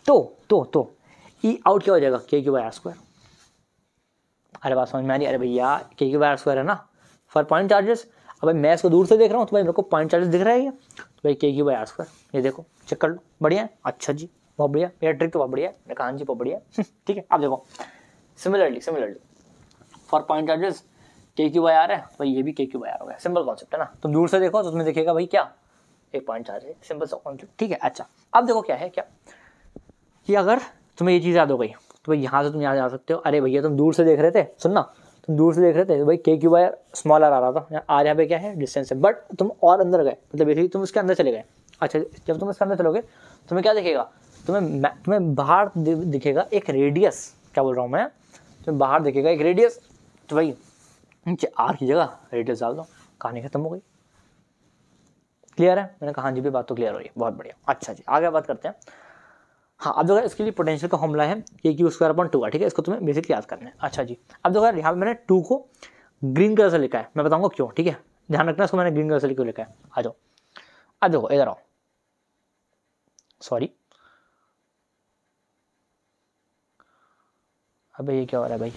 तो ई आउट क्या हो जाएगा, के क्यू बाई आर स्क्वायर। अरे बात समझ में आ रही है, अरे भैया के क्यू बाई आर स्क्वायर है ना फॉर पॉइंट चार्जेस। अब भाई मैं इसको दूर से देख रहा हूँ तो भाई मेरे को पॉइंट चार्जेस दिख रहा है, तो भाई के क्यू बाई आर स्क्वायर, ये देखो चेक कर लो, बढ़िया है। अच्छा जी बहुत बढ़िया, मेरा ट्रिक तो बहुत बढ़िया है, कहा जी बहुत बढ़िया ठीक है। अब देखो सिमिलरली फॉर पॉइंट चार्जेस के क्यू बाई आर है, तो ये भी के क्यू बाई आर हो गया, सिंपल कॉन्सेप्ट है ना। तुम दूर से देखो तो तुम्हें दिखेगा भाई क्या, एक पॉइंट चार्ज है, सिंपल सा कॉन्सेप्ट, ठीक है। अच्छा अब देखो क्या है, क्या कि अगर तुम्हें ये चीज़ याद हो गई तो भाई यहाँ से तुम यहाँ जा सकते हो। अरे भैया तुम दूर से देख रहे थे, सुनना, तुम दूर से देख रहे थे तो भाई के क्यू बाई स्मॉल आर आ रहा था, आर यहाँ पे क्या है डिस्टेंस है, बट तुम और अंदर गए, मतलब बेसिकली तुम उसके अंदर चले गए। अच्छा जब तुम इसके अंदर चलोगे तुम्हें क्या दिखेगा, तुम्हें बाहर दिखेगा एक रेडियस, क्या बोल रहा हूँ मैं, तुम्हें बाहर दिखेगा एक रेडियस, तो भाई नीचे आर की जगह रेडियस डाल दो, कहानी खत्म हो गई। क्लियर है, मैंने कहा जी भी बात तो क्लियर हो रही है, बहुत बढ़िया। अच्छा जी आगे बात करते हैं। हाँ अब देखो इसके लिए पोटेंशियल का फॉर्मूला है के क्यू स्क्वायर अपॉन 2 है, ठीक है, इसको तुम्हें बेसिकली याद करना है। अच्छा जी अब देखो यार यहाँ पे मैंने 2 को ग्रीन कलर से लिखा है, मैं बताऊंगा क्यों, ठीक है, ध्यान रखना इसको मैंने ग्रीन कलर से क्यों लिखा है। आ जाओ, अब देखो इधर आओ, सॉरी अबे ये क्या हो रहा है भाई।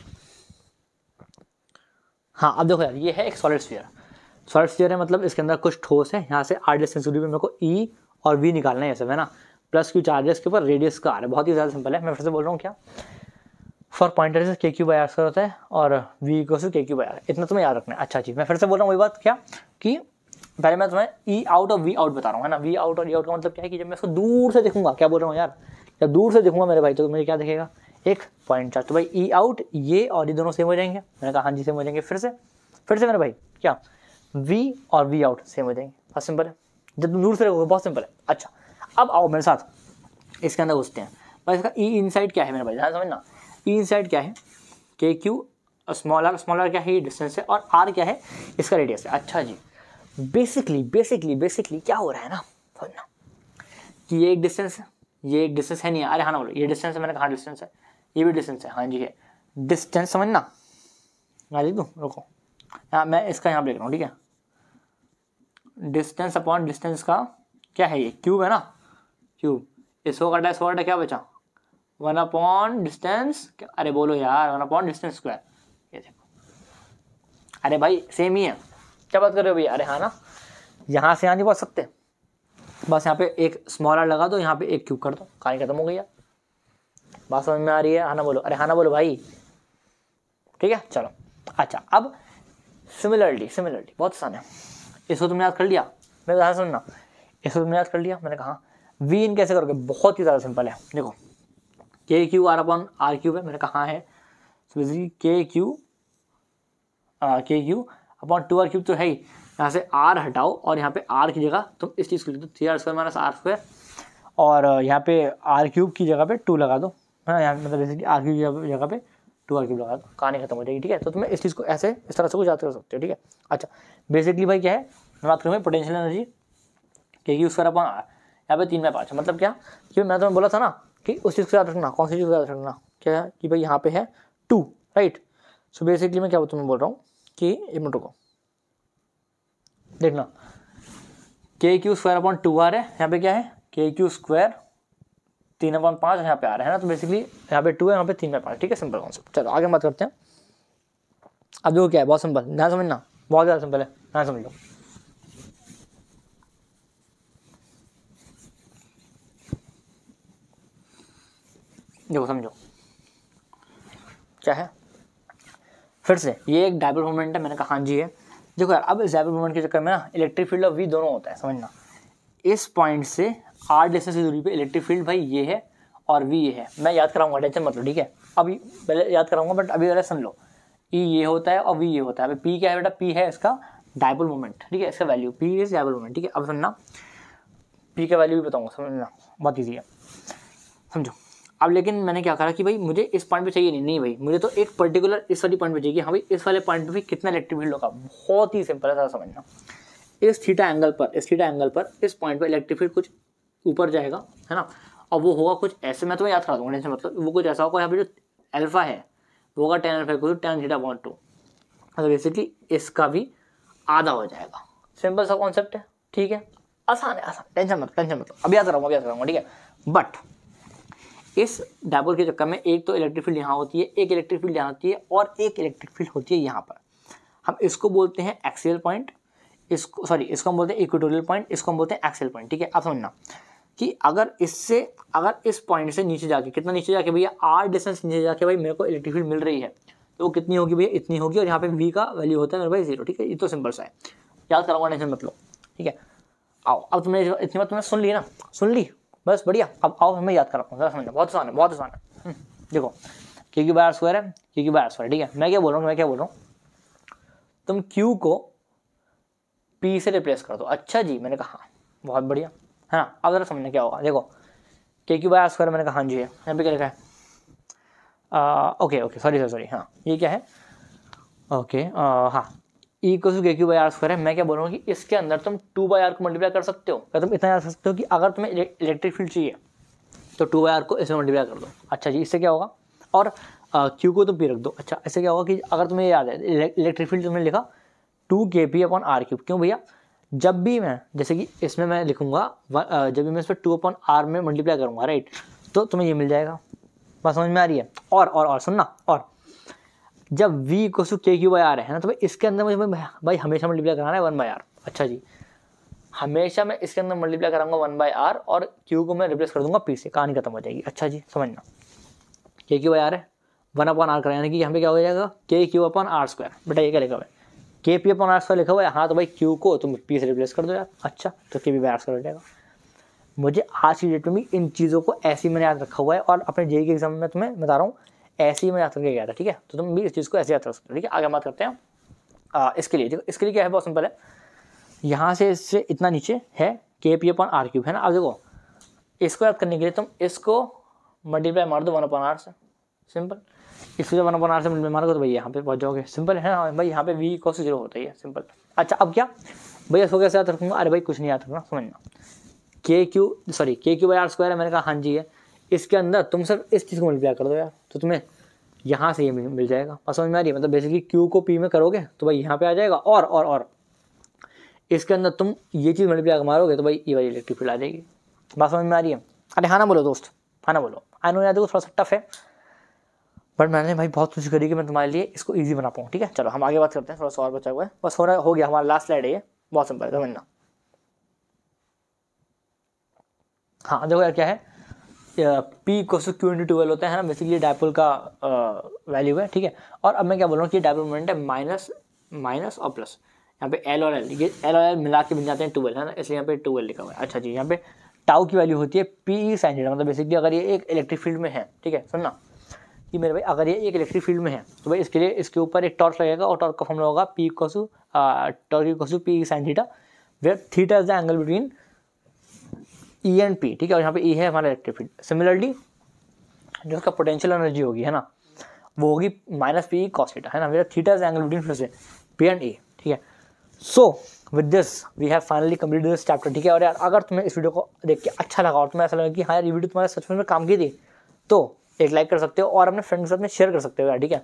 हाँ अब देखो यार ये है एक सॉलिड स्फीयर है, मतलब इसके अंदर कुछ ठोस है, यहाँ से आर डिस्टेंस दूरी पे मेरे को ई और वी निकालना है, ऐसे है ना, प्लस क्यू चार्जेस के ऊपर रेडियस का आर है, बहुत ही ज़्यादा सिंपल है। मैं फिर से बोल रहा हूँ क्या, फॉर पॉइंटर के क्यू बाई आर स्क्वायर होता है और we equals to K Q by are, इतना तुम्हें याद रखना है। अच्छा जी मैं फिर से बोल रहा हूँ वही बात, क्या कि पहले मैं तुम्हें ई आउट और वी आउट बता रहा हूँ, है ना, वी आउट और ई आउट का मतलब क्या है कि जब मैं इसको दूर से देखूंगा, क्या बोल रहा हूँ यार, जब दूर से देखूंगा मेरे भाई तो मुझे क्या दिखेगा, एक पॉइंट चार्ज, तो भाई ई आउट ये और ये दोनों सेम हो जाएंगे, मैंने कहा हाँ जी सेम हो जाएंगे। फिर से मेरे भाई क्या, वी और वी आउट सेम हो जाएंगे, बहुत सिंपल है, जब तुम दूर से देखोगे बहुत सिंपल है। अच्छा अब आओ मेरे साथ इसके अंदर घुसते हैं भाई, इसका ई इनसाइड क्या है मेरे भाई, ध्यान समझना, ई इनसाइड क्या है, के क्यू स्मॉल आर क्या है, ये डिस्टेंस है, और आर क्या है, इसका रेडियस है। अच्छा जी बेसिकली क्या हो रहा है ना, समझना कि ये एक डिस्टेंस है, ये एक डिस्टेंस है नहीं है, अरे हाँ ना बोलो ये डिस्टेंस है, मैंने कहा डिस्टेंस है, ये भी डिस्टेंस है, हाँ जी है डिस्टेंस, समझना हाँ जी, तुम रुको हाँ मैं इसका यहाँ लिख रहा हूँ, ठीक है, डिस्टेंस अपॉन डिस्टेंस का क्या है, ये क्यूब है ना, क्यूब, इसको काटा क्या बचा, 1 अपॉन डिस्टेंस, अरे बोलो यार 1 अपॉन डिस्टेंस स्क्वायर, ये देखो अरे भाई सेम ही है, क्या बात कर रहे हो भैया, अरे हाँ ना, यहाँ से यहाँ नहीं पहुँच सकते, बस यहाँ पे एक स्मॉल आर लगा दो, यहाँ पे एक क्यूब कर दो, कहानी खत्म हो गई यार, बात समझ में आ रही है, हाँ ना बोलो, अरे हाँ ना बोलो भाई, ठीक है चलो। अच्छा अब सिमिलरली बहुत आसान है, इसको तुमने याद कर लिया, मैं ध्यान सुनना, इसको तुमने याद कर लिया, मैंने कहा वी इन कैसे करोगे, बहुत ही ज़्यादा सिंपल है। देखो K Q R upon R cube है, मैंने कहा है बेसिकली के क्यू अपॉन 2r क्यूब तो है ही। यहाँ से r हटाओ और यहाँ पे r की जगह तुम इस चीज़ को लिख दो 3r² माइनस r², और यहाँ पे r क्यूब की जगह पे 2 लगा दो, है ना। यहाँ मतलब बेसिकली r क्यूब की जगह पे 2r क्यूब लगा दो, कहानी खत्म हो जाएगी, ठीक है। तो तुम्हें इस चीज़ को ऐसे इस तरह से कुछ याद कर सकते हो, ठीक है। अच्छा बेसिकली भाई क्या है, मैं बात करूँगा पोटेंशियल एनर्जी के क्यू स्क्वायर अपॉन r, यहाँ पे 3/5, मतलब क्या कि मैं तुम्हें बोला था ना कि उस चीज़ को याद रखना, कौन सी चीज़ को याद रखना, क्या है कि भाई यहाँ पे है 2, राइट। सो बेसिकली मैं क्या तुम्हें बोल रहा हूँ कि 1 मिनट को देखना, के क्यू स्क्वायर अपॉन 2r है, यहाँ पे क्या है के क्यू स्क्वायर 3/5 यहाँ पे आ रहा है ना, तो बेसिकली यहाँ पे 2 है, यहाँ पे 3/5, ठीक है। Simple concept. चलो आगे बात करते हैं। अब देखो क्या है, बहुत सिंपल, ना समझना, बहुत ज़्यादा सिंपल है, ना समझ लो। देखो समझो क्या है, फिर से ये एक डाइपोल मोमेंट है, मैंने कहा हाँ जी है। देखो यार, अब इस डाइपोल मोमेंट के चक्कर में ना इलेक्ट्रिक फील्ड और वी दोनों होता है, समझना। इस पॉइंट से r डिस्टेंस की दूरी पे इलेक्ट्रिक फील्ड भाई ये है और v ये है, मैं याद कराऊंगा, टेंशन मत लो, ठीक है। अभी पहले याद कराऊंगा, बट अभी पहले सुन लो। E ये होता है और v ये होता है। अभी p क्या है बेटा, p है इसका डाइपोल मोमेंट, ठीक है, इसका value p is dipole moment, ठीक है। अब सुनना, p का वैल्यू भी बताऊंगा, समझना, बहुत ईजी है, समझो। अब लेकिन मैंने क्या करा कि भाई मुझे इस पॉइंट पे चाहिए नहीं भाई, मुझे तो एक पर्टिकुलर इस वाली पॉइंट पे चाहिए। हाँ भाई, इस वाले पॉइंट पे भी कितना इलेक्ट्रिक फील्ड होगा, बहुत ही सिंपल है, समझना। इस थीटा एंगल पर इस पॉइंट पे इलेक्ट्रिक फील्ड कुछ ऊपर जाएगा, है ना, और वो होगा कुछ ऐसे, मैं तुम्हें याद करा दूंगा, मतलब वो कुछ ऐसा होगा, यहाँ पे जो अल्फा है वो होगा tan अल्फा को tan थीटा अपॉन 2, मतलब बेसिकली इसका भी आधा हो जाएगा। सिंपल सा कॉन्सेप्ट है, ठीक है, आसान है, आसान, टेंशन मत, अभी याद कराऊंगा, ठीक है। बट इस डाइपोल के चक्कर में एक तो इलेक्ट्रिक फील्ड यहाँ होती है, एक इलेक्ट्रिक फील्ड यहाँ होती है, और एक इलेक्ट्रिक फील्ड होती है यहाँ पर। हम इसको बोलते हैं एक्सियल पॉइंट, इसको हम बोलते हैं इक्वेटोरियल पॉइंट, इसको हम बोलते हैं एक्सियल पॉइंट, ठीक है। अब समझना कि अगर इस पॉइंट से नीचे जाके, कितना नीचे जाके भैया, r डिस्टेंस नीचे जाके भाई मेरे को इलेक्ट्रिक फील्ड मिल रही है, तो वो कितनी होगी भैया, इतनी होगी, और यहाँ पे v का वैल्यू होता है मेरे भाई 0, ठीक है। ये तो सिंपल सा है, याद कराऊंगा, टेंशन मत लो, ठीक है। आओ, अब तुमने इतनी बात तुमने सुन ली ना, सुन ली, बस बढ़िया। अब आओ हमें याद कराऊँ, जरा समझना, बहुत आसान है। देखो K Q by are square है, के क्यू बाय आर स्क्वायर, ठीक है। मैं क्या बोल रहा हूँ, तुम q को p से रिप्लेस कर दो। अच्छा जी, मैंने कहा बहुत बढ़िया, है ना। अब जरा समझना क्या होगा, देखो K Q by are square, मैंने कहा हाँ जी है, यहाँ पे क्या लिखा है, ओके सॉरी, हाँ ये क्या है, ओके हाँ, E equal to K Q by are square है। मैं क्या बोल रहा हूँ कि इसके अंदर तुम 2/r को मल्टीप्लाई कर सकते हो, क्या तुम इतना याद कर सकते हो कि अगर तुम्हें इलेक्ट्रिक फील्ड चाहिए तो 2/r को इसमें मल्टीप्लाई कर दो। अच्छा जी, इससे क्या होगा, और क्यू को तुम p रख दो। अच्छा, इससे क्या होगा कि अगर तुम्हें याद है इलेक्ट्रिक फील्ड तुमने लिखा 2kp अपॉन r क्यूब, क्यों भैया, जब भी मैं, जैसे कि इसमें मैं लिखूंगा, जब भी मैं इस पर 2 अपॉन r में मल्टीप्लाई करूंगा, राइट, तो तुम्हें ये मिल जाएगा। बात समझ में आ रही है। और सुनना, और जब v equal to K Q by are है ना, तो भाई इसके अंदर मुझे भाई हमेशा मल्टीप्लाई कराना है 1/r। अच्छा जी, हमेशा मैं इसके अंदर मल्टीप्लाई कराऊंगा 1/r, और q को मैं रिप्लेस कर दूंगा p से, कहानी खत्म हो जाएगी। अच्छा जी, समझना, के क्यू बाय आर है 1/r करें, यानी कि यहाँ पे क्या हो जाएगा, के क्यू अपॉन आर स्क्वायर। बेटा ये क्या लिखा हुआ है, के पी अपॉन आर स्क्वायर लिखा हुआ है, हाँ तो भाई q को तुम p से रिप्लेस कर दो यार। अच्छा, तो के पी बाय आर स्क्वायर हो जाएगा। मुझे आज की डेट में भी इन चीज़ों को ऐसे ही मैंने याद रखा हुआ है, और अपने जेईई के एग्जाम में तुम्हें बता रहा हूँ ऐसे ही मैं याद करके गया था, ठीक है। तो तुम भी इस चीज़ को ऐसे याद कर सकते हो, ठीक है। आगे बात करते हैं इसके लिए। देखो इसके लिए क्या है, बहुत सिंपल है, यहाँ से इससे इतना नीचे है के पी अपॉन आर क्यूब, है ना। अब देखो इसको याद करने के लिए तुम इसको मल्टीप्लाई मार दो 1/r से, सिंपल। इसको जब 1/r से मल्टीप्लाई मारोगे तो भाई यहाँ पे पहुँच जाओगे, सिंपल है ना भाई। यहाँ पे v इक्वल टू 0 होता ही है, सिंपल। अच्छा, अब क्या भैया, इसको कैसे याद रखूँगा, अरे भाई कुछ नहीं याद रखना, समझना, के क्यू बाय आर स्क्वायर है, मैंने कहा हाँ जी है। इसके अंदर तुम सिर्फ इस चीज़ को मल्टीप्लाई कर दो यार, तो तुम्हें यहाँ से ये मिल जाएगा। और समझ में आ रही है, मतलब बेसिकली q को p में करोगे तो भाई यहाँ पे आ जाएगा, और इसके अंदर तुम ये चीज़ मल्टीप्लाई मारोगे तो भाई ये वाली इलेक्ट्रिक फील्ड आ जाएगी। बात समझ में आ रही है। अरे हाँ ना बोलो दोस्त, हाँ ना बोलो। आई नो यार, देखो थोड़ा सा टफ है, बट मैंने भाई बहुत कोशिश करी कि मैं तुम्हारे लिए इसको ईजी बना पाऊँ, ठीक है। चलो हम आगे बात करते हैं, थोड़ा सा और बचा हुआ है, बस हो गया हमारा लास्ट स्लाइड है ये, बहुत सिंपल है, समझना। हाँ देखो यार क्या है, P equals to Q into 12 होता है ना, बेसिकली डाइपोल का वैल्यू है, ठीक है। और अब मैं क्या बोल रहा हूँ कि डाइपोल मोमेंट है माइनस और प्लस, यहाँ पे L और L, ये L और L मिला के बन जाते हैं 12, है ना, इसलिए यहाँ पे 12 लिखा हुआ है। अच्छा जी, यहाँ पे टाउ की वैल्यू होती है पी साइन थीटा। मतलब बेसिकली अगर ये एक इलेक्ट्रिक फील्ड में है, ठीक है, सुनना कि मेरे भाई अगर ये एक इलेक्ट्रिक फील्ड में है तो भाई इसके लिए इसके ऊपर एक टॉर्क लगेगा और टॉर्क का फॉर्मूला होगा P equal to P sine theta, where theta is the angle between E and P, ठीक है, और यहाँ पे ई है हमारा इलेक्ट्रिक फील्ड। सिमिलरली जो उसका पोटेंशियल एनर्जी होगी, है ना, वो होगी माइनस पी कॉस थीटा, है ना, where theta is angle between फिर से पी एंड ए, ठीक है। So with this we have finally completed this chapter, ठीक है। और यार अगर तुम्हें इस वीडियो को देख के अच्छा लगा और तुम्हें ऐसा लगा कि हाँ यार ये वीडियो तुम्हारे सच में काम की थी, तो एक लाइक कर सकते हो और अपने फ्रेंड्स के साथ में शेयर कर सकते हो यार, ठीक है,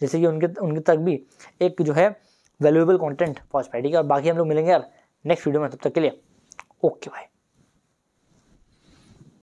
जैसे कि उनके तक भी एक जो है वैल्यूएबल कंटेंट पहुंच पाए, ठीक है। और बाकी हम लोग मिलेंगे यार नेक्स्ट वीडियो में, तब तक के लिए ओके बाय।